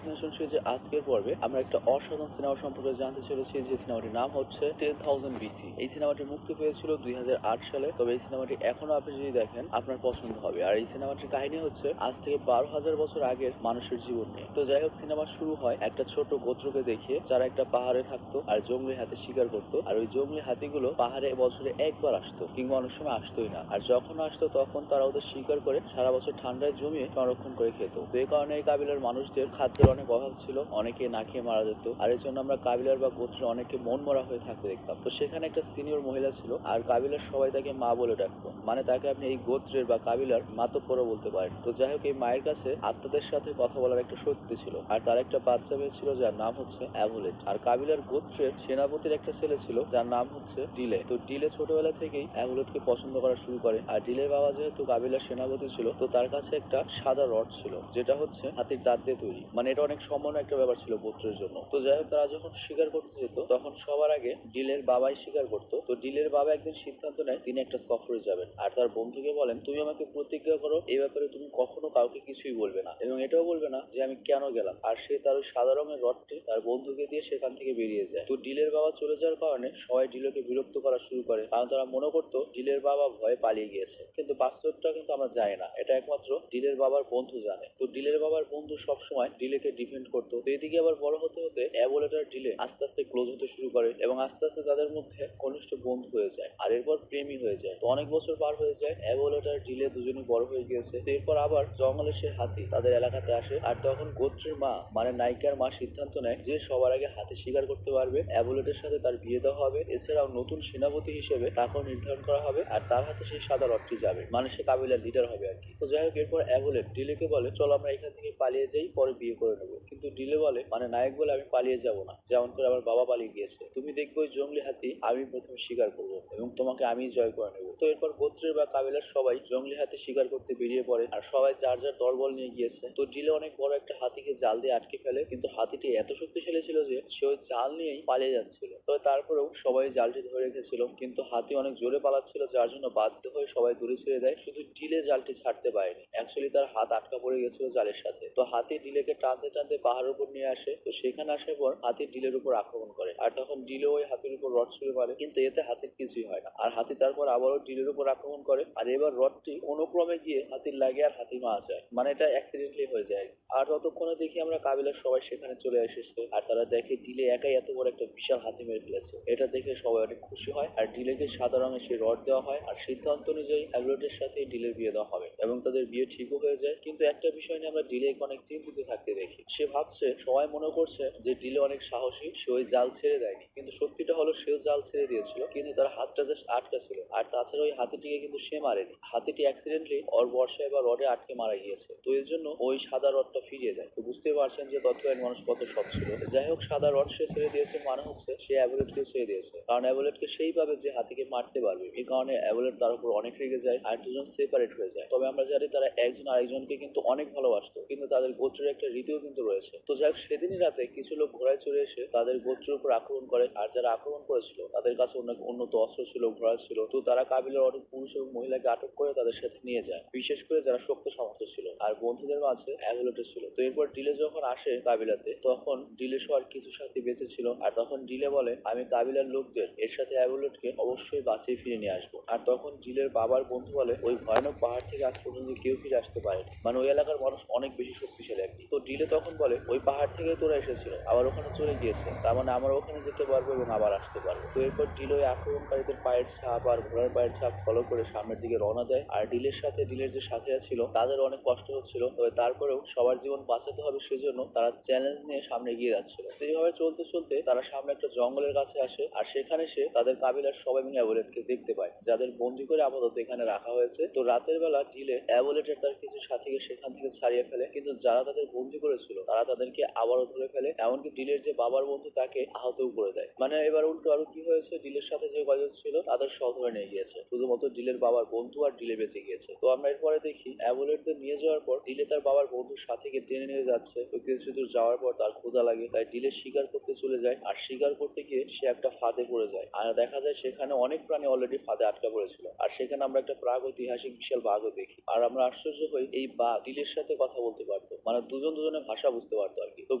Destination সিরিজের আজকের পর্বে আমরা একটা অসাধারণ সিনেমা সম্পর্কে জানতে চলেছি, যে সিনেমাটির নাম হচ্ছে 10,000 BC। এই সিনেমাটি মুক্তি পেয়েছিল 2008 সালে। তবে এই সিনেমাটি এখনো আপনি যদি দেখেন আপনার পছন্দ হবে। আর এই সিনেমাটির কাহিনী হচ্ছে আজ থেকে 12,000 বছর আগের মানুষের জীবন নিয়ে। তো যাই হোক, সিনেমা শুরু হয় একটা ছোট গোত্রকে দেখিয়ে, যারা একটা পাহাড়ে থাকতো আর জঙ্গলি হাতি শিকার করতো। আর ওই জঙ্গলি হাতিগুলো পাহাড়ে বছরে একবার আসতো, কিংবা অনেক সময় আসতোই না। আর যখন আসতো তখন তারা ওদের শিকার করে সারা বছর ঠান্ডায় জমিয়ে সংরক্ষণ করে খেত। তো এই কারণে এই কাবিলার মানুষদের খাদ্যের অনেক অভাব ছিল, অনেকে না খেয়ে মারা যেত। আর এই জন্য আমরা কাবিলার বা গোত্রে অনেকে মন মরা হয়ে থাকতে দেখতাম। তো সেখানে একটা সিনিয়র মহিলা ছিল, আর কাবিলার সবাই তাকে মা বলে ডাকতো। মানে তাকে আপনি এই গোত্রের বা কাবিলার মাতব্বরও বলতে পারেন। তো যাই হোক, এই মায়ের কাছে আত্মাদের সাথে কথা বলার একটা শক্তি ছিল। আর তার একটা বাচ্চা মেয়ে ছিল, যার নাম হচ্ছে অ্যাভুলেট। আর কাবিলার গোত্রের সেনাপতির একটা ছেলে ছিল, যার নাম হচ্ছে ডিলে। তো ডিলে ছোটবেলা থেকেই অ্যাভুলেটকে পছন্দ করা শুরু করে। আর ডিলের বাবা যেহেতু কাবিলার সেনাপতি ছিল, তো তার কাছে একটা সাদা রড ছিল, যেটা হচ্ছে হাতির দাঁত দিয়ে তৈরি। মানে এটা অনেক সম্মানের একটা ব্যাপার ছিল গোত্রের জন্য। তো যাই হোক, তারা যখন শিকার করতে যেত তখন সবার আগে ডিলের বাবাই শিকার করতো। তো ডিলের বাবা একদিন সিদ্ধান্ত নেয় তিনি একটা সফরে যাবেন। আর তার বন্ধুকে বলেন, তুমি আমাকে প্রতিজ্ঞা করো এই ব্যাপারে তুমি কখনো কাউকে কিছুই বলবে না, এবং এটাও বলবে না যে আমি কেন গেলাম। আর সে তার ওই সাদা রঙের রডটি তার বন্ধুকে দিয়ে সেখান থেকে বেরিয়ে যায়। তো ডিলের বাবা চলে যাওয়ার কারণে সবাই ডিলেকে বিরক্ত করা শুরু করে, কারণ তারা মনে করতো ডিলের বাবা ভয়ে পালিয়ে গিয়েছে। কিন্তু বাস্তবটা কিন্তু আমরা জানি না, এটা একমাত্র ডিলের বাবার বন্ধু জানে। তো ডিলের বাবার বন্ধু সবসময় ডিলেকে ডিফেন্ড করতো। তো এদিকে আবার বড় হতে হতে অ্যাবোলেট আর ডিলে আস্তে আস্তে ক্লোজ হতে শুরু করে, এবং আস্তে আস্তে তাদের মধ্যে ঘনিষ্ঠ বন্ধু হয়ে যায়। আর এরপর প্রেমী হয়ে যায়। তো অনেক বছর পার হয়ে যায়, অ্যাবোলেট আর ডিলে দুজনই বড় হয়ে গিয়েছে। তো এরপর আবার জঙ্গলে সে হাতি তাদের এলাকাতে আসে। আর তখন গোত্রের মা, মানে নায়িকার মা, সিদ্ধান্ত নেয় যে সবার আগে হাতি শিকার করতে পারবে অ্যাবোলেটের সাথে তার বিয়ে দেওয়া হবে। এছাড়াও নতুন সেনাপতি হিসেবে তাকেও নির্ধারণ করা হবে, আর তার হাতে সেই সাদা রডটি যাবে, মানে সে কাবিলার লিডার হবে আর কি। তো যাই হোক, এরপর অ্যাবোলেট ডিলেকে বলে, চলো আমরা এখান থেকে পালিয়ে যাই, পরে বিয়ে করে নেবো। কিন্তু ডিলে বলে, মানে নায়ক বলে, আমি পালিয়ে যাব না, যেমন করে আমার বাবা পালিয়ে গিয়েছে। তুমি দেখবে ওই জঙ্গলি হাতি আমি প্রথমে শিকার করবো, এবং তোমাকে আমি জয় করে নেবো। তো এরপর গোত্রের বা কাবিলার সবাই জঙ্গলি হাতি শিকার করতে বেরিয়ে পড়ে, আর সবাই যার যার দলবল নিয়ে গিয়েছে। তো ডিলে অনেক বড় একটা হাতিকে জাল দিয়ে আটকে ফেলে, কিন্তু হাতিটি এত শক্তিশালী ছিল যে সে ওই জাল নিয়েই পালিয়ে যাচ্ছিল। তবে তারপরেও সবাই জালটি ধরে রেখেছিল, কিন্তু হাতি অনেক জোরে পালাচ্ছিল, যার জন্য বাধ্য হয়ে সবাই দূরে ছেড়ে দেয়। শুধু ডিলে জালটি ছাড়তে পারেনি, অ্যাকচুয়ালি তার হাত আটকা পড়ে গেছিল জালের সাথে। তো হাতি ডিলেকে টানতে টানতে পাহাড়ের উপর নিয়ে আসে। তো সেখানে আসার পর হাতি ডিলের উপর আক্রমণ করে, আর তখন ডিলে ওই হাতির উপর রড ছুঁড়ে মারে, কিন্তু এতে হাতির কিছুই হয় না। আর হাতি তারপর আবারও ডিলের উপর আক্রমণ করে, আর এবার রডটি অনুক্রমে গিয়ে হাতির লাগে আর হাতি মারা যায়। মানে এটা অ্যাক্সিডেন্টলি হয়ে যায়। আর ততক্ষণে দেখি আমরা কাবিলার সবাই সেখানে চলে এসেছে, আর তারা দেখে ডিলে একাই এত বড় একটা বিশাল হাতি মেরে ফেলেছে। এটা দেখে সবাই অনেক খুশি হয়, আর ডিলেকে সাদা রঙের সেই রড দেওয়া হয়। আর সিদ্ধান্ত অনুযায়ী অ্যাভলোটের সাথে ডিলের বিয়ে দেওয়া হবে, এবং তাদের বিয়ে ঠিকও হয়ে যায়। কিন্তু একটা বিষয় নিয়ে আমরা ডিলেকে অনেক চিন্তিত থাকতে দেখি। সে ভাবছে, সবাই মনে করছে যে ডিলে অনেক সাহসী, সে ওই জাল ছেড়ে দেয়নি। কিন্তু সত্যিটা হলো সেও জাল ছেড়ে দিয়েছিল, কিন্তু তার হাতটা জাস্ট আটকা ছিল। আর তাছাড়া ওই হাতিটিকে কিন্তু সে মারেনি, হাতিটি অ্যাক্সিডেন্টলি ওর বর্ষায় বা রডে আটকে মারা গিয়েছে। তো এর জন্য ওই সাদা রডটা ফিরিয়ে দেয়। তো বুঝতে পারছেন যে তৎকালীন মানুষ কত সৎ ছিল। যাই হোক, সাদা রড সে ছেড়ে দিয়েছে, মানে হচ্ছে সে অ্যাবুলেটকে ছেড়ে দিয়েছে, কারণ অ্যাবুলেটকে সেই ভাবে যে হাতিকে মারতে পারবে। এই কারণে অ্যাবুলেট তার উপর অনেক রেগে যায়, আর দুজন সেপারেট হয়ে যায়। তবে আমরা জানি তারা একজন আরেকজনকে কিন্তু অনেক ভালোবাসতো, কিন্তু তাদের গোত্রের একটা রীতিও কিন্তু রয়েছে। তো যাই হোক, সেদিনই রাতে কিছু লোক ঘোড়ায় চড়ে এসে তাদের গোত্রের উপর আক্রমণ করে। আর যারা আক্রমণ করেছিল তাদের কাছে অনেক উন্নত অস্ত্র ছিল, ঘোড়া ছিল। তো তারা কাবিলার অনেক পুরুষ এবং মহিলাকে আটক করে তাদের সাথে নিয়ে যায়, বিশেষ করে যারা শক্ত সামর্থ্য ছিল। আর বন্ধুদের মাঝে অ্যাভলোটও ছিল। তো এরপর ডিলে যখন আসে কাবিলাতে, তখন ডিলে সহ আর কিছু সাথী বেঁচে ছিল। আর তখন ডিলে বলে, আমি কাবিলার লোকদের এর সাথে অ্যাভলোটকে অবশ্যই বাঁচিয়ে ফিরে নিয়ে আসবো। আর তখন ডিলের বাবার বন্ধু বলে, ওই ভয়ানক পাহাড় থেকে আজ পর্যন্ত কেউ ফিরে আসতে পারেনি, মানে ওই এলাকার মানুষ অনেক বেশি শক্তিশালী আর কি। তো ডিলে তখন বলে, ওই পাহাড় থেকে তোরা এসেছিল, আবার ওখানে চলে গিয়েছে, তার মানে আমরা ওখানে যেতে পারবো এবং আবার আসতে পারবো। তো এরপর ডিলে ওই আক্রমণকারীদের পায়ের ছাপ আর ঘোড়ার পায়ের ছাপ ফলো করে সামনের দিকে রওনা দেয়। আর ডিলের সাথে ডিলের যে সাথীরা ছিল তাদের অনেক কষ্ট হচ্ছিল, তবে তারপরেও সবার জীবন বাঁচাতে হবে সেজন্য তারা চ্যালেঞ্জ নিয়ে সামনে এগিয়ে যাচ্ছিল। তো এইভাবে চলতে চলতে তারা সামনে একটা জঙ্গলের কাছে আসে, আর সেখানে সে তাদের কাবিলার সবাই মিলে অ্যাবুলেটকে দেখতে পায়, যাদের বন্দি করে আপাতত এখানে রাখা হয়েছে। তো রাতের বেলা ডিলে অ্যাবুলেটের তার কিছু সাথীকে সেখান থেকে ছাড়িয়ে ফেলে, কিন্তু যারা তাদের বন্দি করেছিল তারা তাদেরকে আবারও ধরে ফেলে, এমনকি ডিলের যে বাবার বন্ধু তাকে আহতও করে দেয়। মানে এবার উল্টো আরো কি হয়েছে, ডিলের সাথে যে কয়জন ছিল তাদের সহ ধরে নিয়ে গিয়েছে, শুধুমাত্র ডিলের বাবার বন্ধু আর ডিলে বেঁচে গিয়েছে। তো আমরা এরপরে দেখি অ্যাবুলেটদের নিয়ে যাওয়ার পর ডিলে তার বাবার বন্ধুর সাথীকে টেনে নিয়ে যাচ্ছে। তো কিছু দূর যাওয়ার পর তার ক্ষুধা লাগে, তাই ডিলে শিকার করতে চলে যায়। আর শিকার করতে গিয়ে সে একটা ফাঁদে পড়ে যায়, আর দেখা যায় সেখানে অনেক প্রাণী অলরেডি ফাঁদে আটকা পড়েছিল। আর সেখানে আমরা একটা প্রাগৈতিহাসিক বিশাল বাঘও দেখি। আর আমরা আশ্চর্য হই, এই বাঘ ডিলের সাথে কথা বলতে পারতো, মানে দুজন দুজনে ভাষা বুঝতে পারতো আর কি। তো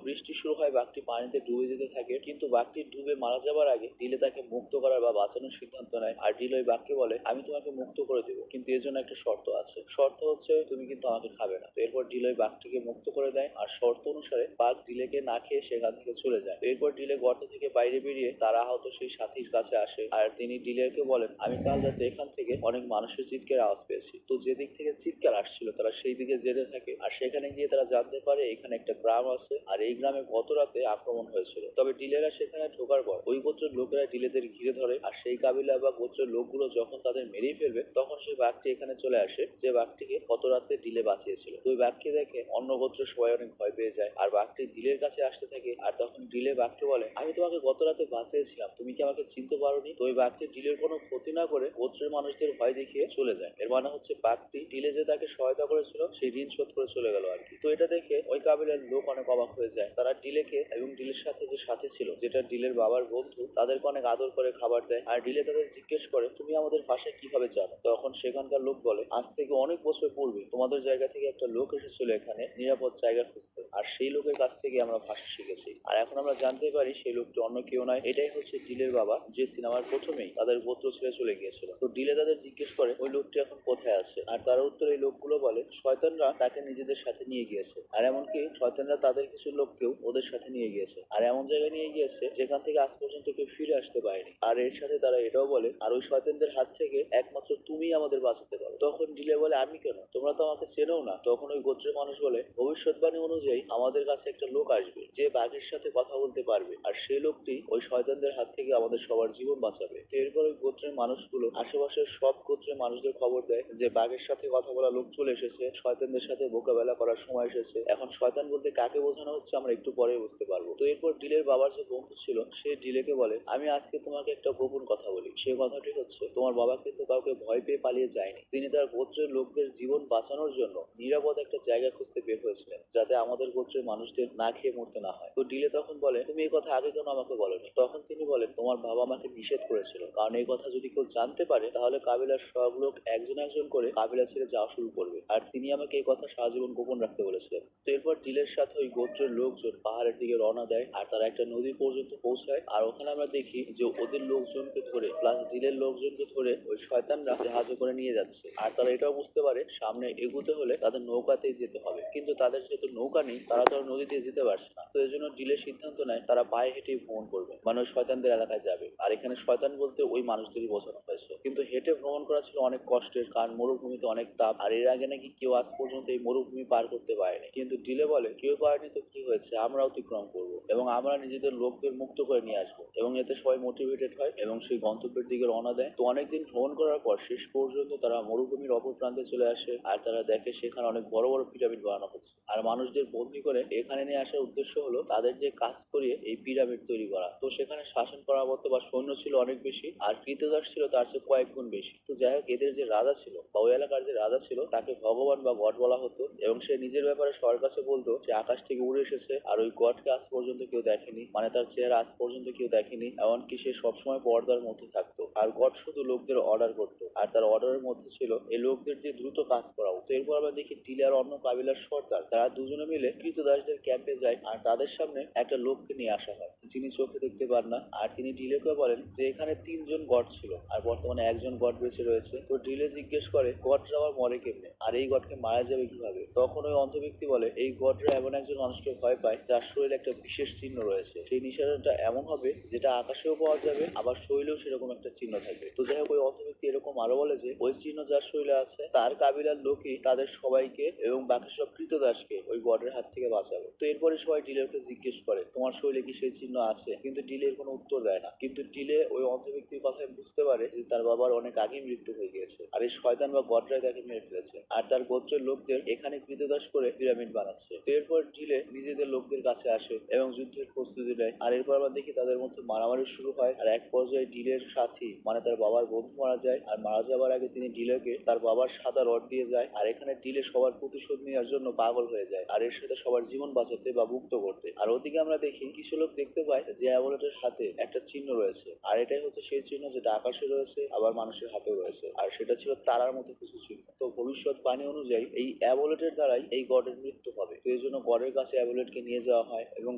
বৃষ্টি শুরু হয়, বাঘটি পানিতে ডুবে যেতে থাকে, কিন্তু বাঘটি ডুবে মারা যাবার আগে ডিলে তাকে মুক্ত করার বা বাঁচানোর সিদ্ধান্ত নেয়। আর ডিলে ওই বাঘকে বলে, আমি তোমাকে মুক্ত করে দেবো, কিন্তু এর জন্য একটা শর্ত আছে। শর্ত হচ্ছে তুমি কিন্তু আমাকে খাবে না। তো এরপর ডিলে ওই বাঘটিকে মুক্ত করে দেয়, আর শর্ত অনুসারে বাঘ ডিলেকে না খেয়ে সেখান থেকে চলে যায়। এরপর ডিলে গর্ত থেকে বাইরে বেরিয়ে তার আহত সেই সাথীর কাছে আসে, আর তিনি ডিলেকে বলেন, আমি কাল রাতে এখান থেকে অনেক মানুষের চিৎকার আওয়াজ পেয়েছি। তো যে দিক থেকে চিৎকার আসছিল তারা সেই দিকে যেতে থাকে, আর সেখানে গিয়ে তারা জানতে পারে এখানে একটা গ্রাম আছে, আর এই গ্রামে গত রাতে আক্রমণ হয়েছিল। তবে ডিলেরা সেখানে ঢোকার পর ওই গোত্রের লোকেরা ডিলেদের ঘিরে ধরে, আর সেই কাবিলা বা গোত্রের লোকগুলো যখন তাদের মেরেই ফেলবে তখন সেই বাঘটি এখানে চলে আসে, যে বাঘটিকে গত রাতে ডিলে বাঁচিয়েছিল। তো ওই বাঘকে দেখে অন্য গোত্রের সবাই অনেক ভয় পেয়ে যায়, আর বাঘটি ডিলের কাছে আসতে থাকে। আর তখন ডিলে বাঘকে বলে, আমি তোমাকে গত রাতে বাঁচিয়েছিলাম, তুমি কি আমাকে চিনতে পারোনি? তো ওই বাঘটি ডিলের কোনো ক্ষতি না করে গোত্রের মানুষদের ভয় দেখিয়ে চলে যায়। এর মানে হচ্ছে বাঘটি ডিলে যে তাকে সহায়তা করেছিল সেই ঋণ শোধ করে চলে গেল আর কি। তো এটা দেখে ওই কাবিলার লোক অনেক অবাক হয়ে যায়। তারা ডিলেকে এবং ডিলের সাথে যে সাথী ছিল, যেটা ডিলের বাবার বন্ধু, তাদেরকে অনেক আদর করে খাবার দেয়। আর ডিলে তাদের জিজ্ঞেস করে, তুমি আমাদের ভাষা কিভাবে জানো? তখন সেখানকার লোক বলে, আজ থেকে অনেক বছর পূর্বে তোমাদের জায়গা থেকে একটা লোক এসেছিল এখানে নিরাপদ জায়গা খুঁজতে, আর সেই লোকের কাছ থেকে আমরা ভাষা শিখেছি। আর এখন আমরা জানতে পারি সেই লোকটি অন্য কেউ নয়, এটাই হচ্ছে ডিলের বাবা, যে সিনেমার প্রথমেই তাদের গোত্র ছেড়ে চলে গিয়েছিল। তো ডিলে তাদের জিজ্ঞেস করে ওই লোকটি এখন কোথায় আছে, আর তার উত্তরে এই লোকগুলো বলে শয়তানরা তাকে নিজেদের সাথে নিয়ে গিয়েছে, আর এমনকি শয়তানরা তাদের কিছু লোককেও ওদের সাথে নিয়ে গিয়েছে, আর এমন জায়গায় নিয়ে গিয়েছে যেখান থেকে আজ পর্যন্ত কেউ ফিরে আসতে পারেনি। আর এর সাথে তারা এটাও বলে, আর ওই শয়তানদের হাত থেকে একমাত্র তুমি আমাদের বাঁচাতে পারো। তখন ডিলে বলে, আমি কেন? তোমরা তো আমাকে চেনেও না। তখন ওই গোত্রের মানুষ বলে, ভবিষ্যৎবাণী অনুযায়ী আমাদের কাছে একটা লোক আসবে যে বাঘের সাথে কথা বলতে পারবে, আর সেই লোকটি ওই শয়তানদের হাত থেকে আমাদের সবার জীবন বাঁচাবে। এরপর ওই গোত্রের মানুষগুলো আশেপাশের সব গোত্রের মানুষদের খবর দেয় যে বাঘের সাথে কথা বলা লোক চলে এসেছে, শয়তানদের সাথে মোকাবেলা করার সময় এসেছে। এখন শয়তান বলতে কাকে বোঝানো হচ্ছে আমরা একটু পরে বুঝতে পারবো। তো এরপর ডিলের বাবার যে বন্ধু ছিল সে ডিলেকে বলে, আমি আজকে তোমাকে একটা গোপন কথা বলি। সে কথাটি হচ্ছে, তোমার বাবা কিন্তু কাউকে ভয় পেয়ে পালিয়ে যায়নি, তিনি তার গোত্রের লোকদের জীবন বাঁচানোর জন্য নিরাপদ একটা জায়গা খুঁজতে বের হয়েছিলেন, যাতে আমাদের গোত্রের মানুষদের না খেয়ে মরতে না হয়। তো ডিলে তখন বলে, তুমি এই কথা আগে কেন আমাকে বলনি? তখন তিনি বলেন, তোমার বাবা আমাকে নিষেধ করেছিল, কারণ এই কথা যদি কেউ জানতে পারে তাহলে কাবিলার সব লোক একজন একজন করে কাবিলা ছেড়ে যাওয়া শুরু করবে, আর তিনি আমাকে এই কথা সারা জীবন গোপন রাখতে বলেছিলেন। তো এরপর ডিলের সাথে ওই গোত্রের লোকজন পাহাড়ের দিকে রওনা দেয়, আর তারা একটা নদী পর্যন্ত পৌঁছায়। আর ওখানে আমরা দেখি যে ওদের লোকজনকে ধরে প্লাস ডিলের লোকজনকে ধরে ওই শয়তানরা জাহাজে করে নিয়ে যাচ্ছে। আর তারা এটাও বুঝতে পারে সামনে এগুতে হলে তাদের নৌকাতেই যেতে হবে, কিন্তু তাদের যেহেতু নৌকা নেই তারা তো আর নদী দিয়ে যেতে পারছে না। তো এই জন্য ডিলের সিদ্ধান্ত নেয় তারা পায়ে হেঁটেই ভ্রমণ করবে, মানে ওই শয়তানদের এলাকায় যাবে। আর এখানে শয়তান বলতে ওই মানুষদেরই বোঝানো হয়েছে। কিন্তু হেঁটে ভ্রমণ করা ছিল অনেক কষ্টের, কারণ মরুভূমিতে অনেক তাপ, আর এর আগে নাকি কেউ আজ পর্যন্ত এই মরুভূমি পার করতে পারেনি। কিন্তু ডিলে বলে, কেউ পারেনি তো কি হয়েছে, আমরা অতিক্রম করব এবং আমরা নিজেদের লোকদের মুক্ত করে নিয়ে আসবো। এবং এতে সবাই মোটিভেটেড হয় এবং সেই গন্তব্যের দিকে রওনা দেয়। তো অনেকদিন ভ্রমণ করার পর শেষ পর্যন্ত তারা মরুভূমির অপর প্রান্তে চলে আসে, আর তারা দেখে সেখানে অনেক বড় বড় পিরামিড বানানো হচ্ছে। আর মানুষদের বন্দী করে এখানে নিয়ে আসার উদ্দেশ্য হলো তাদের যে কাজ করিয়ে এই পিরামিড তৈরি করা। তো সেখানে শাসন করাবর্ত বা সৈন্য ছিল অনেক বেশি, আর কৃতদাস ছিল তার চেয়ে কয়েক গুণ বেশি। তো যাই হোক, এদের যে রাজা ছিল বা ওই এলাকার যে রাজা ছিল তাকে ভগবান বা গড বলা হতো, এবং সে নিজের ব্যাপারে সবার কাছে বলতো সে আকাশ থেকে উড়ে এসেছে, আর ওই গডকে আজ পর্যন্ত কেউ দেখেনি, মানে তার চেহারা আজ পর্যন্ত কেউ দেখেনি। এমনকি সে সবসময় পর্দার মধ্যে থাকতো, আর গড শুধু লোকদের অর্ডার করতো, আর তার অর্ডারের মধ্যে ছিল এই লোকদের দিয়ে দ্রুত কাজ করাও। তো এরপর আমরা দেখি ডিলে আর অন্য কাবিলার সর্দার তারা দুজনে মিলে কৃতদাসদের ক্যাম্পে যায়, আর তাদের সামনে একটা লোককে নিয়ে আসা হয় যিনি চোখে দেখতে পান না। আর তিনি ডিলেকে বলেন যে এখানে তিনজন গড ছিল আর বর্তমানে একজন গড বেঁচে রয়েছে। তো ডিলে জিজ্ঞেস করে, গডরা আবার মরে কেমনে, আর এই গডকে মারা যাবে কিভাবে? তখন ওই অন্ধ ব্যক্তি বলে, এই গডরা এমন একজন মানুষকে ভয় পায় যার শরীরে একটা বিশেষ চিহ্ন রয়েছে, সেই নিশানাটা এমন হবে যেটা আকাশেও পাওয়া যাবে, আবার শরীরেও সেরকম একটা চিহ্ন থাকবে। তো যাই হোক, ওই অন্ধ ব্যক্তি এরকম আরো বলে যে ওই চিহ্ন যার শরীরে আছে তার কাবিলার লোকই তাদের সবাইকে এবং বাকি সব কৃতদাসকে ওই গডের হাত থেকে বাঁচাবে। তো এরপরে সবাই ডিলেরকে জিজ্ঞেস করে, তোমার শরীরে কি সেই চিহ্ন আছে? কিন্তু ডিলের কোনো উত্তর দেয় না। কিন্তু ডিলে ওই অন্ধ ব্যক্তির কথায় বুঝতে পারে যে তার বাবার অনেক আগেই মৃত্যু হয়ে গিয়েছে, আর এই শয়তান বা গডরাই তাকে মেরে ফেলেছে, আর তার গোত্রের লোকদের এখানে কৃতদাস করে পিরামিড বানাচ্ছে। তো এরপর ডিলে নিজেদের লোকদের কাছে আসে এবং যুদ্ধের প্রস্তুতি নেয়। আর এরপর আমরা দেখি তাদের মধ্যে মারামারি শুরু হয়, আর এক পর্যায়ে ডিলের সাথী মানে তার বাবার বন্ধু মারা যায়, আর মারা যাবার আগে তিনি ডিলেকে তার বাবার সাদা রড দিয়ে যায়। আর এখানে ডিলে সবার প্রতিশোধ নেওয়ার জন্য পাগল হয়ে যায়, আর এর সাথে সবার জীবন বাঁচাতে বা মুক্ত করতে। আর ওদিকে আমরা দেখি কিছু লোক দেখতে পাই যে অ্যাবলেটের হাতে একটা চিহ্ন রয়েছে, আর এটাই হচ্ছে সেই চিহ্ন যেটা আকাশে রয়েছে আবার মানুষের হাতেও রয়েছে, আর সেটা ছিল তারার মতো কিছু চিহ্ন। তো ভবিষ্যৎবাণী অনুযায়ী এই অ্যাবলেটের দ্বারাই এই গডের মৃত্যু হবে। তো এই জন্য গডের কাছে অ্যাবলেটকে নিয়ে যাওয়া হয় এবং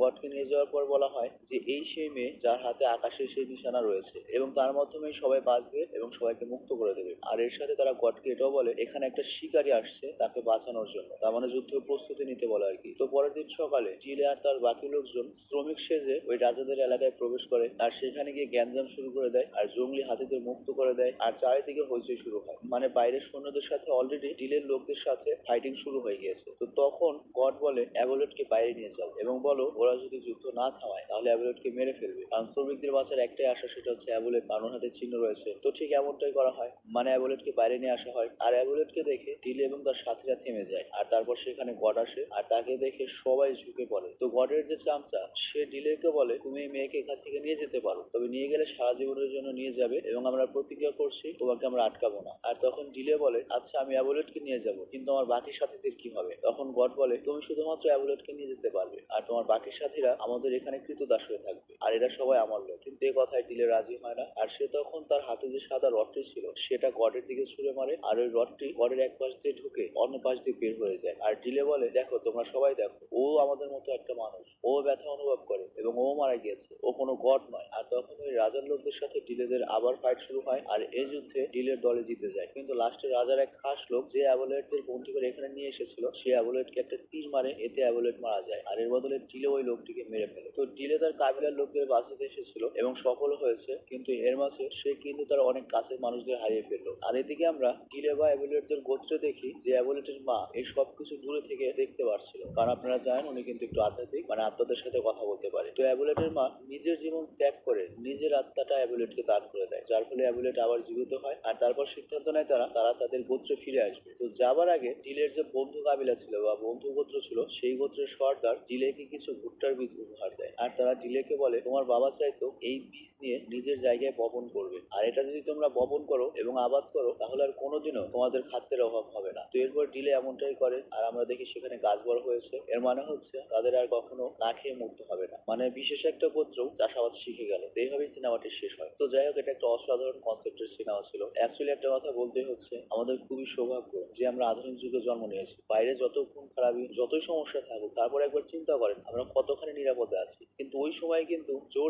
গডকে নিয়ে যাওয়ার পর বলা হয় যে এই সেই মেয়ে যার হাতে আকাশে সেই নিশানা রয়েছে এবং তার মাধ্যমেই সবাই বাঁচবে এবং সবাইকে মুক্ত করে দেবে। আর এর সাথে তারা গডকে এটাও বলে এখানে একটা শিকারী আসছে তাকে বাঁচানোর জন্য, তার মানে যুদ্ধের প্রস্তুতি নিতে বলে আর কি। তো পরের দিন সকালে টিলে আর তার বাকি লোকজন শ্রমিক সেজে ওই রাজাদের এলাকায় প্রবেশ করে আর সেখানে গিয়ে গ্যাঞ্জাম শুরু করে দেয় আর জঙ্গলি হাতিদের মুক্ত করে দেয় আর চারিদিকে হইচই শুরু হয়। মানে বাইরের সৈন্যদের সাথে অলরেডি টিলের লোকদের সাথে ফাইটিং শুরু হয়ে গিয়েছে। তো তখন গড বলে অ্যাবলেটকে বাইরে নিয়ে যাও এবং বলো ওরা যদি যুদ্ধ না থামায় তাহলে অ্যাবলেটকে মেরে ফেলবে, কারণ শ্রমিকদের বাঁচার একটাই আশা, সেটা হচ্ছে অ্যাবলেট, কারণ ওর হাতে চিহ্ন রয়েছে। তো ঠিক এমনটাই করা হয়, মানে অ্যাবলেটকে বাইরে নিয়ে আসা হয় আর অ্যাবলেটকে দেখে টিলে এবং তার সাথীরা থেমে যায় আর তারপর সেখানে গড আসে আর তাকে দেখে সবাই ঝুঁকে পড়ে। তো গডের যে চামচা সে ডিলেকে বলে তুমি এই মেয়েকে এখান থেকে নিয়ে যেতে পারো, তবে নিয়ে গেলে সারা জীবনের জন্য নিয়ে যাবে এবং আমরা প্রতিজ্ঞা করছি তোমাকে আমরা আটকাবো না। আর তখন ডিলে বলে আচ্ছা আমি অ্যাবলেটকে নিয়ে যাব, কিন্তু আমার বাকি সাথীদের কি হবে? তখন গড বলে তুমি শুধুমাত্র অ্যাবলেটকে নিয়ে যেতে পারবে আর তোমার বাকি সাথীরা আমাদের এখানে কৃতদাস হয়ে থাকবে আর এরা সবাই আমার লোক। কিন্তু এই কথায় ডিলে রাজি হয় না আর সে তখন তার হাতে যে সাদা রডটি ছিল সেটা গডের দিকে ছুঁড়ে মারে আর ওই রডটি গডের এক পাশ দিয়ে ঢুকে অন্য পাশ দিয়ে বের হয়ে যায়। আর ডিলে বলে দেখো তোমরা সবাই দেখো, ও আমাদের মতো একটা মানুষ, ও ব্যথা অনুভব করে এবং ও মারা গিয়েছে, ও কোনো গড নয়। আর তখন ওই রাজার লোকদের সাথে ডিলেদের আবার ফাইট শুরু হয় আর এই যুদ্ধে ডিলের দলে জিতে যায়। কিন্তু লাস্টে রাজার এক খাস লোক যে অ্যাবলেটদের বন্দি করে এখানে নিয়ে এসেছিল সে অ্যাবলেটকে একটা তীর মারে, এতে অ্যাবলেট মারা যায় আর এর বদলে ডিলে ওই লোকটিকে মেরে ফেলে। তো ডিলে তার কাবিলার লোকদের বাঁচাতে এসেছিল এবং সফল হয়েছে, কিন্তু এর মাঝে সে কিন্তু তার অনেক কাছের মানুষদের হারিয়ে ফেললো। আর এদিকে আমরা ডিলে বা অ্যাবলেটদের গোত্রে দেখি যে অ্যাবলেটের মা এই সবকিছু দূরে থেকে দেখতে পারছিল, কারণ আপনারা জানেন উনি কিন্তু একটু আধ্যাত্মিক, মানে আত্মাদের সাথে কথা বলতে পারে। তো অ্যাবলেটের মা নিজের জীবন ত্যাগ করে নিজের আত্মাটা অ্যাবলেটকে দান করে দেয়, যার ফলে অ্যাবলেট আবার জীবিত হয় আর তারপর সিদ্ধান্ত নেয় তারা তাদের গোত্রে ফিরে আসবে। তো যাবার আগে ডিলের যে বন্ধু কাবিলা ছিল বা বন্ধু গোত্র ছিল সেই গোত্রের সর্দার ডিলেকে কিছু ভুট্টার বীজ উপহার দেয় আর তারা ডিলেকে বলে তোমার বাবা চাইতো এই বীজ নিয়ে নিজের জায়গায় বপন করবে, আর এটা যদি তোমরা বপন করো এবং আবাদ করো তাহলে আর কোনোদিনও তোমাদের খাদ্যের অভাব হবে না। তো এরপর ডিলে এমনটাই করে আর আমরা দেখি সেখানে গাছ বড় হয়েছে, এর মানে হচ্ছে তাদের আর কখনো না খেয়ে মরতে হবে না, মানে বিশেষ একটা গোত্র চাষাবাদ শিখে গেল। তো এইভাবেই সিনেমাটি শেষ হয়। তো যাই হোক, এটা একটা অসাধারণ কনসেপ্টের সিনেমা ছিল। অ্যাকচুয়ালি একটা কথা বলতে হচ্ছে আমাদের খুবই সৌভাগ্য যে আমরা আধুনিক যুগে জন্ম নিয়েছি। বাইরে যত খুন খারাপি যতই সমস্যা থাকুক তারপর একবার চিন্তা করেন আমরা কতখানি নিরাপদে আছি, কিন্তু ওই সময় কিন্তু জোর